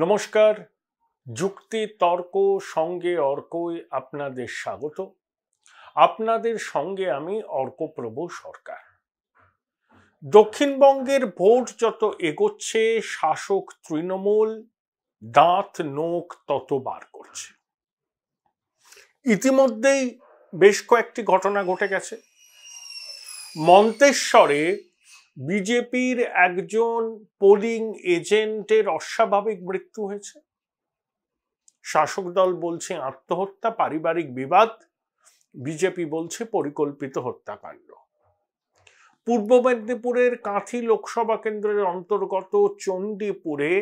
নমস্কার। যুক্তি তর্ক সঙ্গে অর্কই আপনাদের স্বাগত। আপনাদের সঙ্গে আমি অর্কপ্রভ সরকার। দক্ষিণবঙ্গের ভোট যত এগোচ্ছে শাসক তৃণমূল দাঁত নোখ তত বার করছে। ইতিমধ্যেই বেশ কয়েকটি ঘটনা ঘটে গেছে। মন্তেশ্বরে বিজেপির একজন পোলিং এজেন্টের অস্বাভাবিক মৃত্যু হয়েছে। শাসক দল বলছে আত্মহত্যা, পারিবারিক বিবাদ, বিজেপি বলছে পরিকল্পিত হত্যাকাণ্ড। পূর্ব মেদিনীপুরের কাঁথি লোকসভা কেন্দ্রের অন্তর্গত চণ্ডীপুরে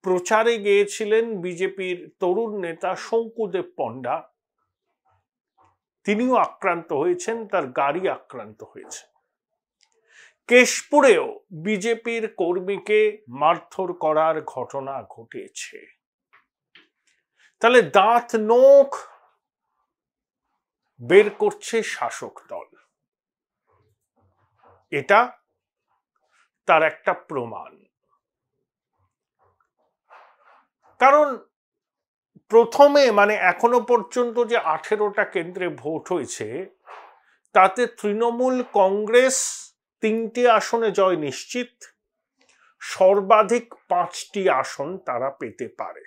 প্রচারে গিয়েছিলেন বিজেপির তরুণ নেতা শঙ্কুদেব পণ্ডা। তিনিও আক্রান্ত হয়েছেন, তার গাড়ি আক্রান্ত হয়েছে। কেশপুরেও বিজেপির কর্মীকে মারধর করার ঘটনা ঘটেছে। তাহলে দাঁত নোখ বের করছে শাসক দল, এটা তার একটা প্রমাণ। কারণ প্রথমে এখনো পর্যন্ত যে 18টা কেন্দ্রে ভোট হয়েছে তাতে তৃণমূল কংগ্রেস 3টি আসনে জয় নিশ্চিত, সর্বাধিক 5টি আসন তারা পেতে পারে।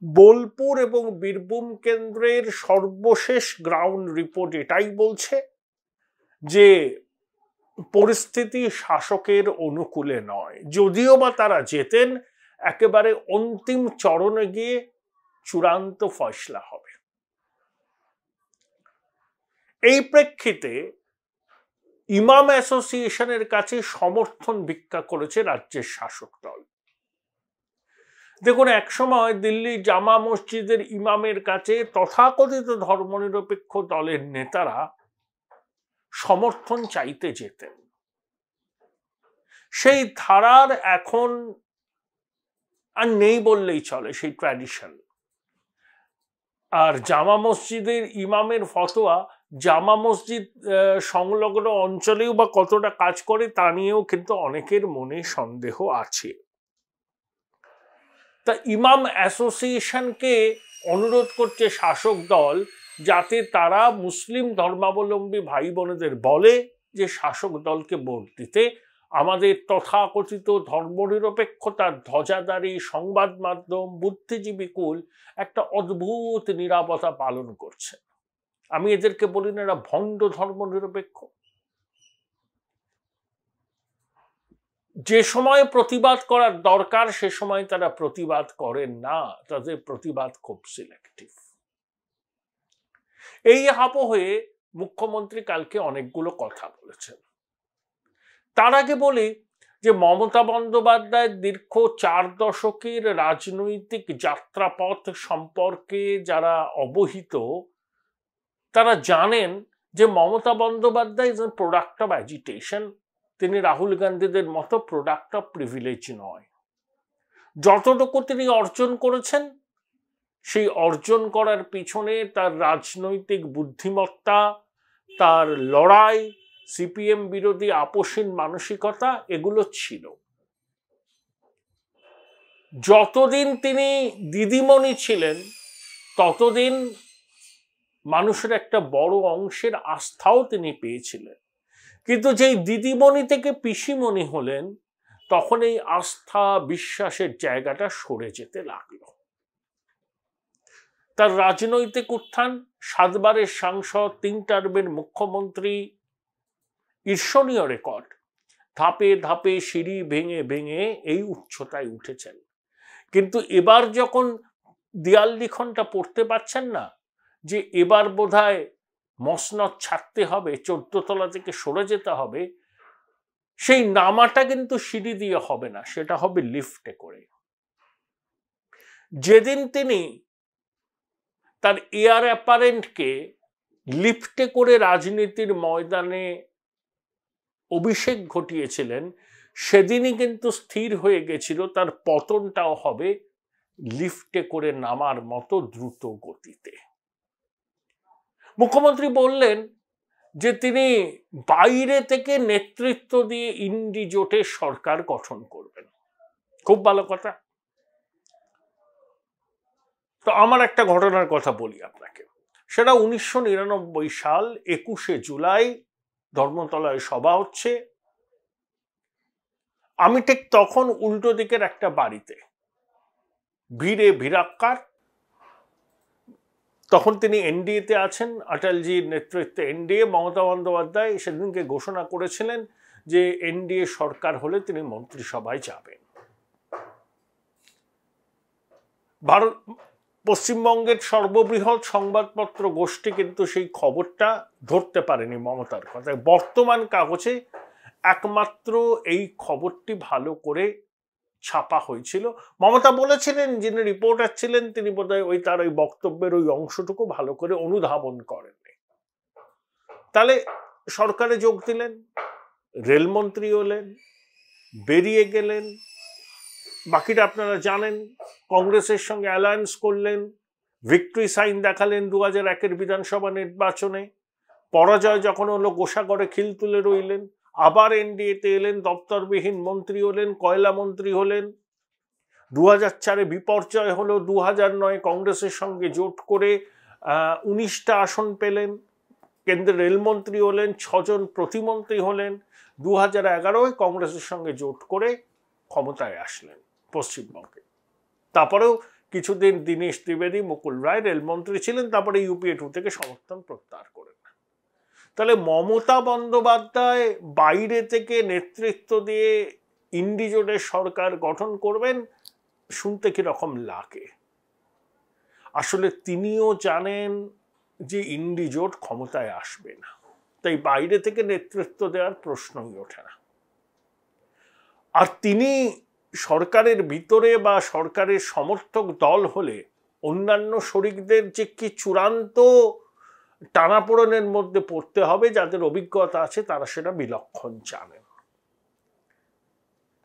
বোলপুর এবং বীরভূম কেন্দ্রের সর্বশেষ গ্রাউন্ড রিপোর্ট এটাই বলছে যে পরিস্থিতি শাসকের অনুকূলে নয়। যদিও বা তারা জেতেন, একেবারে অন্তিম চরণে গিয়ে চূড়ান্ত ফয়সলা হবে। এই প্রেক্ষিতে ইমাম অ্যাসোসিয়েশনের কাছে সমর্থন ভিক্ষা করেছে রাজ্যের শাসক দল। দেখুন, একসময় দিল্লি জামা মসজিদের ইমামের কাছে তথাকথিত ধর্মনিরপেক্ষ দলের নেতারা সমর্থন চাইতে যেতেন। সেই ধারার এখন আর নেই বললেই চলে, সেই ট্র্যাডিশন। আর জামা মসজিদের ইমামের ফতোয়া জামা মসজিদ সংলগ্ন অঞ্চলেও বা কতটা কাজ করে তা নিয়েও কিন্তু অনেকের মনে সন্দেহ আছে। তা ইমাম অ্যাসোসিয়েশনকে অনুরোধ করছে শাসক দল যাতে তারা মুসলিম ধর্মাবলম্বী ভাই বোনেদের বলে যে শাসক দলকে ভোট দিতে। আমাদের তথাকথিত ধর্মনিরপেক্ষতার ধ্বজাধারী সংবাদ মাধ্যম, বুদ্ধিজীবী কুল একটা অদ্ভুত নীরবতা পালন করছে। আমি এদেরকে বলি না এরা ভণ্ড ধর্মনিরপেক্ষ। যে সময় প্রতিবাদ করার দরকার সে সময় তারা প্রতিবাদ করেন না, তাদের প্রতিবাদ খুব সিলেক্টিভ। এই আবহে মুখ্যমন্ত্রী কালকে অনেকগুলো কথা বলেছেন। তার আগে বলি যে মমতা বন্দ্যোপাধ্যায়ের দীর্ঘ 4 দশকের রাজনৈতিক যাত্রাপথ সম্পর্কে যারা অবহিত তারা জানেন যে Mamata Bandyopadhyay is a product of agitation. তিনি রাহুল গান্ধীদের মতো প্রোডাক্ট অফ প্রিভিলেজ নয়। যতটুকু তিনি অর্জন করেছেন সেই অর্জন করার পিছনে তার রাজনৈতিক বুদ্ধিমত্তা, তার লড়াই, সিপিএম বিরোধী আপোষহীন মানসিকতা এগুলো ছিল। যতদিন তিনি দিদিমণি ছিলেন ততদিন মানুষের একটা বড় অংশের আস্থাও তিনি পেয়েছিলেন। কিন্তু যেই দিদিমণি থেকে পিসিমণি হলেন তখন এই আস্থা বিশ্বাসের জায়গাটা সরে যেতে লাগলো। তার রাজনৈতিক উত্থান, 7 বারের সাংসদ, 3 টার্মের মুখ্যমন্ত্রী, ঈর্ষণীয় রেকর্ড। ধাপে ধাপে সিঁড়ি ভেঙে ভেঙে এই উচ্চতায় উঠেছেন। কিন্তু এবার যখন দেয়াল লিখনটা পড়তে পারছেন না যে এবার বোধহয় মসনদ ছাড়তে হবে, 14 তলা থেকে সরে যেতে হবে, সেই নামাটা কিন্তু সিঁড়ি দিয়ে হবে না, সেটা হবে লিফটে করে। যেদিন তিনি তার এয়ার অ্যাপারেন্টকে লিফটে করে রাজনীতির ময়দানে অভিষেক ঘটিয়েছিলেন সেদিনই কিন্তু স্থির হয়ে গেছিল তার পতনটাও হবে লিফটে করে নামার মতো দ্রুত গতিতে। মুখ্যমন্ত্রী বললেন যে তিনি বাইরে থেকে নেতৃত্ব দিয়ে ইন্ডি জোটের সরকার গঠন করবেন। খুব ভালো কথা। তো আমার একটা ঘটনার কথা বলি আপনাকে, সেটা 1999 সাল 21শে জুলাই ধর্মতলায় সভা হচ্ছে। আমি ঠিক তখন উল্টো দিকের একটা বাড়িতে, ভিড়ে ভিড়াক্কার। তখন তিনি এনডিএতে আছেন, অটলজির নেতৃত্বে এনডিএ। মমতা বন্দ্যোপাধ্যায় সেদিনকে ঘোষণা করেছিলেন যে এনডিএ সরকার হলে তিনি মন্ত্রিসভায় যাবেন। ভারত পশ্চিমবঙ্গের সর্ববৃহৎ সংবাদপত্র গোষ্ঠী কিন্তু সেই খবরটা ধরতে পারেনি মমতার কথায়। বর্তমান কাগজে একমাত্র এই খবরটি ভালো করে ছাপা হয়েছিল। মমতা বলেছিলেন, যিনি রিপোর্টার ছিলেন তিনি বোধহয় তার ওই বক্তব্যের ওই অংশটুকু ভালো করে অনুধাবন করেননি। তাহলে সরকারে যোগ দিলেন, রেলমন্ত্রী হলেন, বেরিয়ে গেলেন। বাকিটা আপনারা জানেন। কংগ্রেসের সঙ্গে অ্যালায়েন্স করলেন, ভিক্টরি সাইন দেখালেন 2001-এর বিধানসভা নির্বাচনে। পরাজয় যখন হলো গোসাগরে খিল তুলে রইলেন। আবার এনডিএতে এলেন, দপ্তরবিহীন মন্ত্রী হলেন, কয়লা মন্ত্রী হলেন। 2004-এ বিপর্যয় হলো। 2009 কংগ্রেসের সঙ্গে জোট করে 19টা আসন পেলেন, কেন্দ্রের রেলমন্ত্রী হলেন, 6 জন প্রতিমন্ত্রী হলেন। 2011-এ কংগ্রেসের সঙ্গে জোট করে ক্ষমতায় আসলেন পশ্চিমবঙ্গে। তারপরেও কিছুদিন দীনেশ ত্রিবেদী, মুকুল রায় রেলমন্ত্রী ছিলেন, তারপরে ইউপিএ 2 থেকে সমর্থন প্রত্যাহার করেন। তাহলে মমতা বন্দ্যোপাধ্যায় বাইরে থেকে নেতৃত্ব দিয়ে ইন্ডি জোটের সরকার গঠন করবেন, শুনতে কিরকম লাগে? আসলে তিনিও জানেন যে ইন্ডি জোট ক্ষমতায় আসবে না, তাই বাইরে থেকে নেতৃত্ব দেওয়ার প্রশ্নই ওঠে না। আর তিনি সরকারের ভিতরে বা সরকারের সমর্থক দল হলে অন্যান্য শরিকদের যে কি চূড়ান্ত টানাপোড়েনের মধ্যে পড়তে হবে, যাদের অভিজ্ঞতা আছে তারা সেটা বিলক্ষণ জানেন।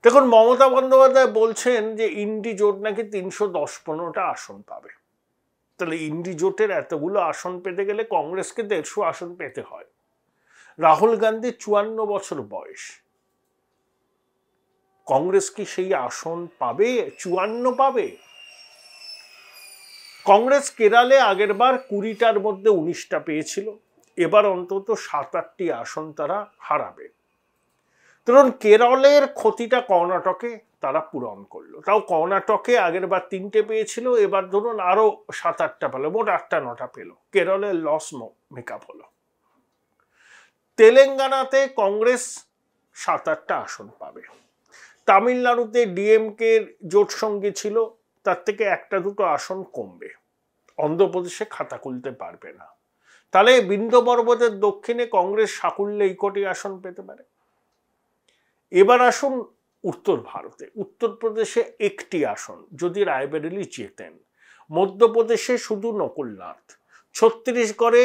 দেখুন, মমতা বন্দ্যোপাধ্যায় বলছেন যে ইন্ডি জোট নাকি 310-15টা আসন পাবে। তাহলে ইন্ডি জোটের এতগুলো আসন পেতে গেলে কংগ্রেসকে 150 আসন পেতে হয়। রাহুল গান্ধী 54 বছর বয়স, কংগ্রেস কি সেই আসন পাবে? 54 পাবে? কংগ্রেস কেরালে আগের বার 20টার মধ্যে 19টা পেয়েছিল, এবার অন্তত 7-8টি আসন তারা হারাবে। ধরুন কেরলের ক্ষতিটা কর্ণাটকে তারা পূরণ করলো। তাও কর্ণাটকে আগের বার 3টে পেয়েছিল, এবার ধরুন আরো 7-8টা পেল, মোট 8টা-9টা পেল। কেরলের লস মেকআপ হলো। তেলেঙ্গানাতে কংগ্রেস 7-8টা আসন পাবে। তামিলনাড়ুতে ডিএমকে জোট সঙ্গী ছিল, তার থেকে 1-2 আসন কমবে। অন্ধ্রপ্রদেশে খাতা খুলতে পারবে না। তাহলে বিন্ধ্য পর্বতের দক্ষিণে কংগ্রেস সাকুল্যে এই কোটি আসন পেতে পারে। এবার আসুন উত্তর ভারতে। উত্তরপ্রদেশে 1টি আসন যদি রায়বেরেলি জেতেন, মধ্যপ্রদেশে শুধু নকুলনাথ, ছত্তিশগড়ে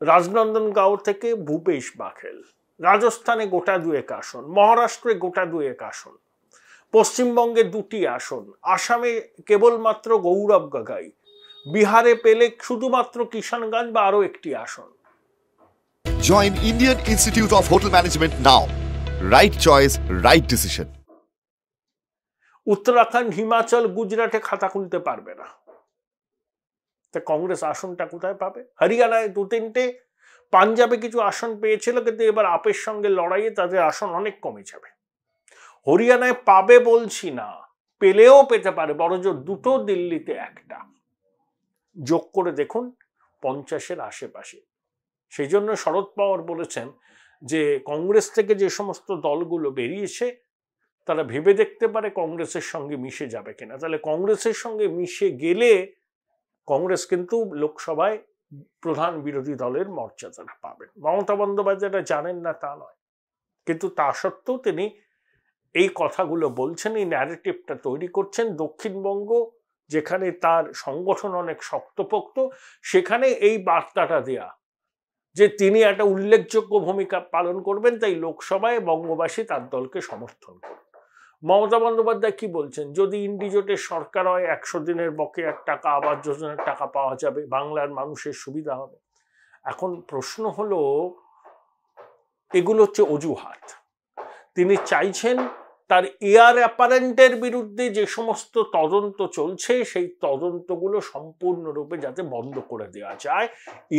রাজনন্দনগাঁও থেকে ভূপেশ বাঘেল, রাজস্থানে গোটা 2 আসন, মহারাষ্ট্রে গোটা 2 আসন, পশ্চিমবঙ্গে 2টি আসন, আসামে কেবলমাত্র গৌরব গগৈ, বিহারে পেলে শুধুমাত্র কিষানগঞ্জ বা আরো 1টি আসন। Join Indian Institute of Hotel Management now. Right choice, right decision. Uttarakhand, Himachal, গুজরাটে খাতা খুলতে পারবে না, তা কংগ্রেস আসনটা কোথায় পাবে? হরিয়ানায় 2-3টে, পাঞ্জাবে কিছু আসন পেয়েছিল, কিন্তু এবার আপের সঙ্গে লড়াইয়ে তাদের আসন অনেক কমে যাবে। হরিয়ানায় পাবে বলছি না, পেলেও পেতে পারে, বড়জোর 2টো, দিল্লিতে 1টা। যোগ করে দেখুন 50-এর আশেপাশে। সেই জন্য শরদ পাওয়ার বলেছেন যে কংগ্রেস থেকে যে সমস্ত দলগুলো বেরিয়েছে তারা ভেবে দেখতে পারে কংগ্রেসের সঙ্গে মিশে যাবে কিনা। তাহলে কংগ্রেসের সঙ্গে মিশে গেলে কংগ্রেস কিন্তু লোকসভায় প্রধান বিরোধী দলের মর্যাদাটা পাবেন। মমতা বন্দ্যোপাধ্যায় জানেন না তা নয়, কিন্তু তা সত্ত্বেও তিনি এই কথাগুলো বলছেন, এই ন্যারেটিভটা তৈরি করছেন। দক্ষিণবঙ্গ, যেখানে তার সংগঠন অনেক শক্তপোক্ত, সেখানে এই বার্তাটা দেয়া যে তিনি একটা উল্লেখযোগ্য ভূমিকা পালন করবেন, তাই লোকসভায় বঙ্গবাসী তার দলকে সমর্থন করবে। মমতা বন্দ্যোপাধ্যায় কি বলছেন? যদি ইন্ডি জোটের সরকার হয় 100 দিনের বকেয়ার টাকা, আবাস যোজনার টাকা পাওয়া যাবে, বাংলার মানুষের সুবিধা হবে। এখন প্রশ্ন হলো, এগুলো হচ্ছে অজুহাত। তিনি চাইছেন তার এয়ার অ্যাপারেন্টের বিরুদ্ধে যে সমস্ত তদন্ত চলছে সেই তদন্তগুলো সম্পূর্ণরূপে যাতে বন্ধ করে দেওয়া যায়।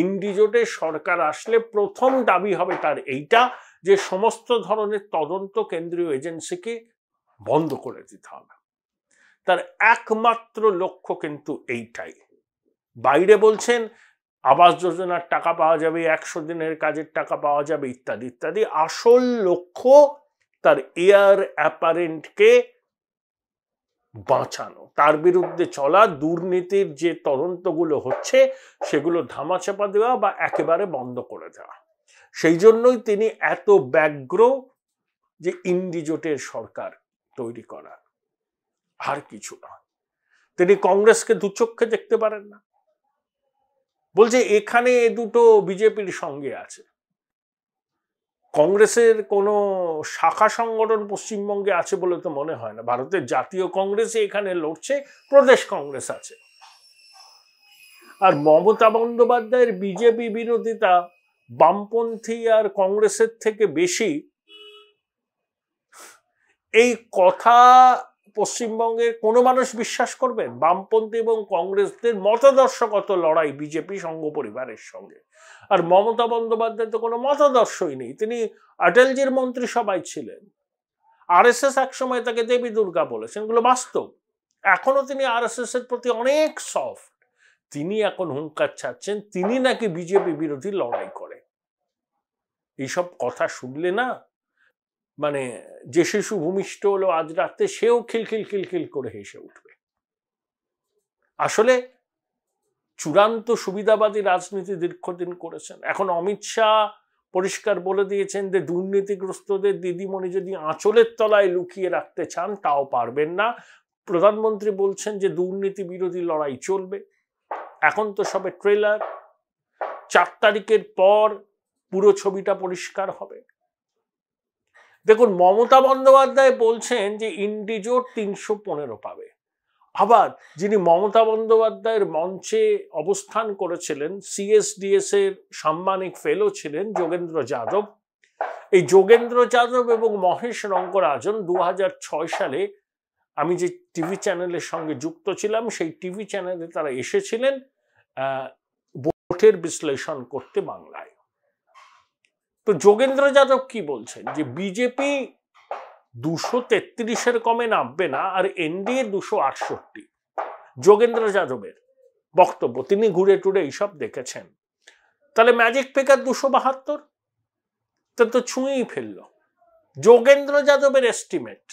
ইন্ডিজোটের সরকার আসলে প্রথম দাবি হবে তার এইটা যে সমস্ত ধরনের তদন্ত কেন্দ্রীয় এজেন্সিকে বন্ধ করে দিতে হবে। তার একমাত্র লক্ষ্য কিন্তু এইটাই। বাইরে বলছেন আবাস যোজনার টাকা পাওয়া যাবে, 100 দিনের কাজের টাকা পাওয়া যাবে, ইত্যাদি ইত্যাদি। আসল লক্ষ্য তার এয়ার অ্যাপারেন্টকে বাঁচানো, তার বিরুদ্ধে চলা দুর্নীতির যে তদন্তগুলো হচ্ছে সেগুলো ধামাচাপা দেওয়া বা একেবারে বন্ধ করে দেওয়া। সেই জন্যই তিনি এত ব্যগ্র যে ইন্ডিজোটের সরকার তৈরি করা, আর কিছু না। তিনি কংগ্রেসকে দুচক্ষে দেখতে পারেন না, বলছে এখানে দুটো বিজেপির সঙ্গে আছে। কংগ্রেসের কোনো শাখা সংগঠন পশ্চিমবঙ্গে আছে বলে তো মনে হয় না। ভারতের জাতীয় কংগ্রেস এখানে লড়ছে, প্রদেশ কংগ্রেস আছে। আর মমতা বন্দ্যোপাধ্যায়ের বিজেপি বিরোধিতা বামপন্থী আর কংগ্রেসের থেকে বেশি, এই কথা পশ্চিমবঙ্গের কোনো মানুষ বিশ্বাস করবেন? বামপন্থী এবং কংগ্রেসদের মতাদর্শগত লড়াই বিজেপি সংঘ পরিবারের সঙ্গে। আর মমতা বন্দ্যোপাধ্যায় তো কোনো মতাদর্শই নেই। তিনি অটলজির মন্ত্রিসভায় ছিলেন, আরএসএস একসময় তাকে দেবী দুর্গা বলেছেন, এগুলো বাস্তব। এখনো তিনি আরএসএস এর প্রতি অনেক সফট। তিনি এখন হুঙ্কার ছাড়ছেন তিনি নাকি বিজেপি বিরোধী লড়াই করে। এইসব কথা শুনলে না, মানে যে শিশু ভূমিষ্ঠ হলো আজ রাতে সেও খিলখিল খিলখিল করে হেসে উঠবে। আসলে চূড়ান্ত সুবিধাবাদী রাজনীতি দীর্ঘদিন করেছেন। এখন অমিত শাহ পরিষ্কার বলে দিয়েছেন যে দুর্নীতিগ্রস্তদের দিদিমণি যদি আঁচলের তলায় লুকিয়ে রাখতে চান তাও পারবেন না। প্রধানমন্ত্রী বলছেন যে দুর্নীতি বিরোধী লড়াই চলবে। এখন তো সবে ট্রেলার, 4 তারিখের পর পুরো ছবিটা পরিষ্কার হবে। দেখুন, মমতা বন্দ্যোপাধ্যায় বলছেন যে ইন্ডিজোট 315 পাবে। আবার যিনি মমতা বন্দ্যোপাধ্যায়ের মঞ্চে অবস্থান করেছিলেন, সিএসডিএস এর সাম্মানিক ফেলো ছিলেন যোগেন্দ্র যাদব। এই যোগেন্দ্র যাদব এবং মহেশ রঙ্গরাজন 2006 সালে আমি যে টিভি চ্যানেলের সঙ্গে যুক্ত ছিলাম সেই টিভি চ্যানেলে তারা এসেছিলেন ভোটের বিশ্লেষণ করতে বাংলায়। তো যোগেন্দ্র যাদব কি বলছেন যে বিজেপি 233-এর কমে নামবে না আর এনডিএ 268। যোগেন্দ্র যাদবের বক্তব্য, তিনি ঘুরে টুরে এইসব দেখেছেন। তাহলে ম্যাজিক ফিগার 272 তো ছুঁয়েই ফেলল। যোগেন্দ্র যাদবের এস্টিমেট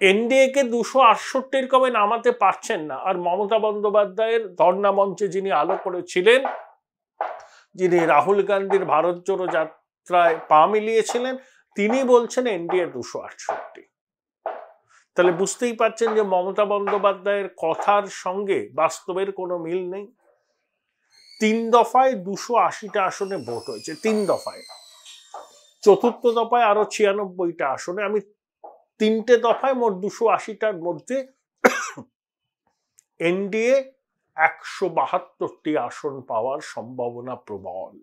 এনডিএ কে 268-এর কমে নামাতে পারছেন না। আর মমতা বন্দ্যোপাধ্যায়ের ধর্ণা মঞ্চে যিনি আলো করেছিলেন, যিনি রাহুল গান্ধীর ভারত জোড়ো যাত্রায় পা মিলিয়েছিলেন, তিনি বলছেন এনডিএ 268। তাহলে বুঝতেই পারছেন যে মমতা বন্দ্যোপাধ্যায়ের কথার সঙ্গে বাস্তবের কোনো মিল নেই। 3 দফায় 280টা আসনে ভোট হয়েছে, 3 দফায়। 4র্থ দফায় আরো 96টা আসনে। আমি 3টে দফায় মোট 280টার মধ্যে এনডিএ 172টি আসন পাওয়ার সম্ভাবনা প্রবল।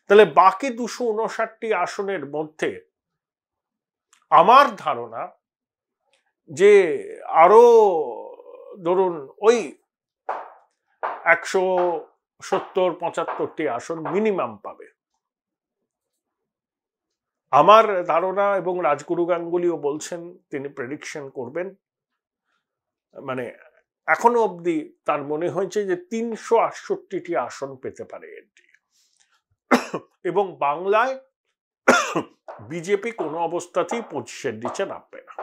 তাহলে বাকি 259টি আসনের মধ্যে আমার ধারণা যে আরো ধরুন ওই 170-75টি আসন মিনিমাম পাবে। আমার ধারণা, এবং রাজগুরু গাঙ্গুলিও বলছেন তিনি প্রেডিকশন করবেন, মানে এখনো অবধি তার মনে হয়েছে যে 368টি আসন পেতে পারে এনডিএ। এবং বাংলায় বিজেপি কোনো অবস্থাতেই 25-এর নিচে নামবে না।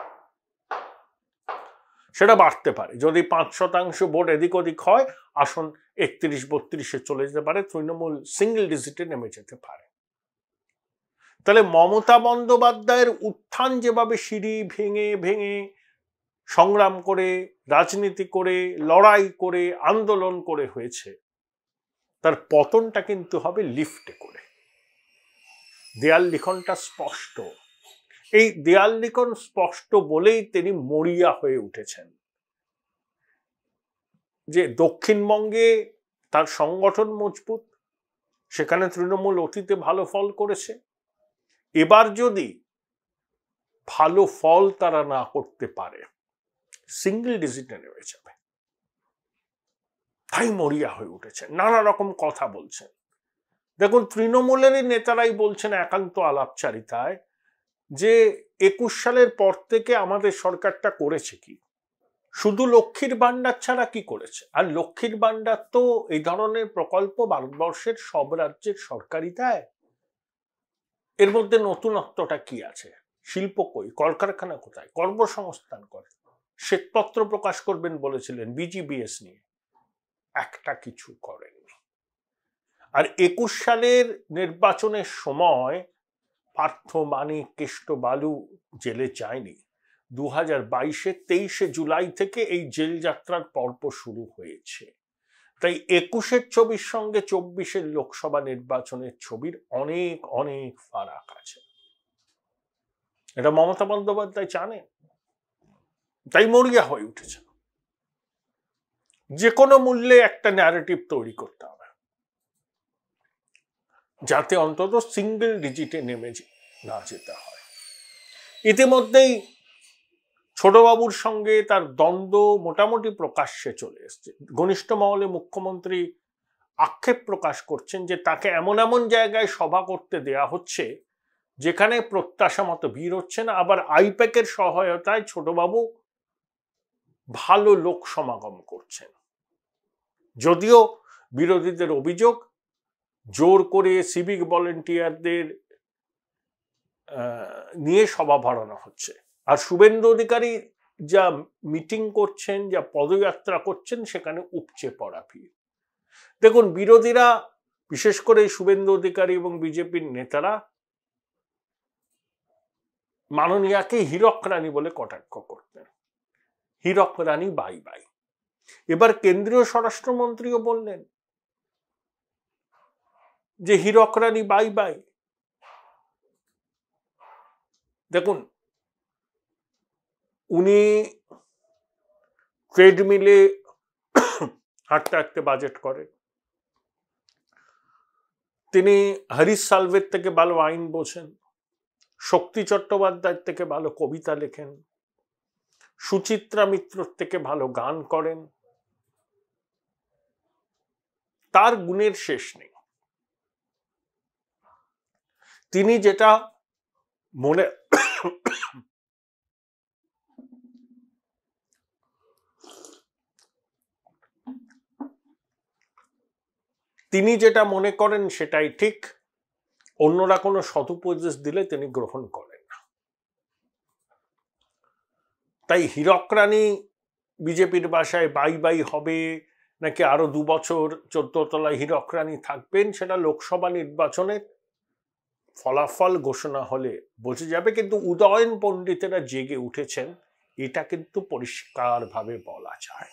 সেটা বাড়তে পারে, যদি 5% ভোট এদিক ওদিক হয়, আসন 31-32-এ চলে যেতে পারে, তৃণমূল সিঙ্গেল ডিজিটে নেমে যেতে পারে। তাহলে মমতা বন্দ্যোপাধ্যায়ের উত্থান যেভাবে সিঁড়ি ভেঙে ভেঙে সংগ্রাম করে, রাজনীতি করে, লড়াই করে, আন্দোলন করে হয়েছে, তার পতনটা কিন্তু হবে লিফটে করে। দেয়াল লিখনটা স্পষ্ট। এই দেয়াল লিখন স্পষ্ট বলেই তিনি মরিয়া হয়ে উঠেছেন যে দক্ষিণবঙ্গে তার সংগঠন মজবুত, সেখানে তৃণমূল অতীতে ভালো ফল করেছে। এবার যদি ভালো ফল তারা না করতে পারে, সিঙ্গেল ডিজিটে নেমে যাবে। তাই মরিয়া হয়ে উঠেছেন, নানা রকম কথা বলছেন। দেখুন, তৃণমূলেরই নেতারাই বলছেন একান্ত আলাপচারিতায় যে 21 সালের পর থেকে আমাদের সরকারটা করেছে কি? শুধু লক্ষ্মীর ভান্ডার ছাড়া কি করেছে? আর লক্ষ্মীর ভান্ডার তো এই ধরনের প্রকল্প ভারতবর্ষের সব রাজ্যের সরকারই দেয়। এর মধ্যে নতুনত্বটা কি আছে? শিল্প কই, কলকারখানা কোথায়, কর্মসংস্থান করে? শ্বেতপত্র প্রকাশ করবেন বলেছিলেন বিজিবিএস নিয়ে, একটা কিছু করেননি। আর 21 সালের নির্বাচনের সময় পার্থ মানিক, কেষ্ট বালু জেলে যায়নি। 2022-এ 23শে জুলাই থেকে এই জেল যাত্রার পর্ব শুরু হয়েছে। তাই 21-এর ছবির সঙ্গে 24-এর লোকসভা নির্বাচনের ছবির অনেক অনেক ফারাক আছে। এটা মমতা বন্দ্যোপাধ্যায় জানেন, তাই মরিয়া হয়ে উঠেছে। যে কোনো মূল্যে একটা ন্যারেটিভ তৈরি করতে হবে যাতে অন্তত সিঙ্গেল ডিজিটে নেমে না যেতে হয়। ইতিমধ্যেই ছোটবাবুর সঙ্গে তার দ্বন্দ্ব মোটামুটি প্রকাশ্যে চলে এসছে। ঘনিষ্ঠ মহলে মুখ্যমন্ত্রী আক্ষেপ প্রকাশ করছেন যে তাকে এমন এমন জায়গায় সভা করতে দেয়া হচ্ছে যেখানে প্রত্যাশা মতো ভিড় হচ্ছে না, আবার আইপ্যাকের সহায়তায় ছোটবাবু ভালো লোক সমাগম করছেন। যদিও বিরোধীদের অভিযোগ জোর করে সিভিক ভলেন্টিয়ারদের নিয়ে সভা ভরানো হচ্ছে, আর শুভেন্দু অধিকারী যা মিটিং করছেন, যা পদযাত্রা করছেন, সেখানে উপচে পড়া ভিড়। দেখুন, বিরোধীরা বিশেষ করে শুভেন্দু অধিকারী এবং বিজেপির নেতারা মাননীয়াকে হীরক রানী বলে কটাক্ষ করতেন। হীরক রানী বাই বাই। এবার কেন্দ্রীয় স্বরাষ্ট্রমন্ত্রীও বললেন যে হীরক রানী বাই বাই। দেখুন, উনি ট্রেডমিলে হাঁটতে হাঁটতে বাজেট করেন, তিনি হরিশ সালভের থেকে ভালো আইন বোঝেন, শক্তি চট্টোপাধ্যায়ের থেকে ভালো কবিতা লেখেন, সুচিত্রা মিত্রর থেকে ভালো গান করেন, তার গুণের শেষ নেই। তিনি যেটা মনে মনে করেন সেটাই ঠিক, অন্যরা কোনো সদুপদেশ দিলে তিনি গ্রহণ করেন না। তাই হীরক রানী বিজেপির ভাষায় বাই বাই হবে নাকি আরো 2 বছর 14 তলায় হীরক রানী থাকবেন, সেটা লোকসভা নির্বাচনের ফলাফল ঘোষণা হলে বোঝা যাবে। কিন্তু উদয়ন পণ্ডিতেরা জেগে উঠেছেন, এটা কিন্তু পরিষ্কারভাবে বলা যায়।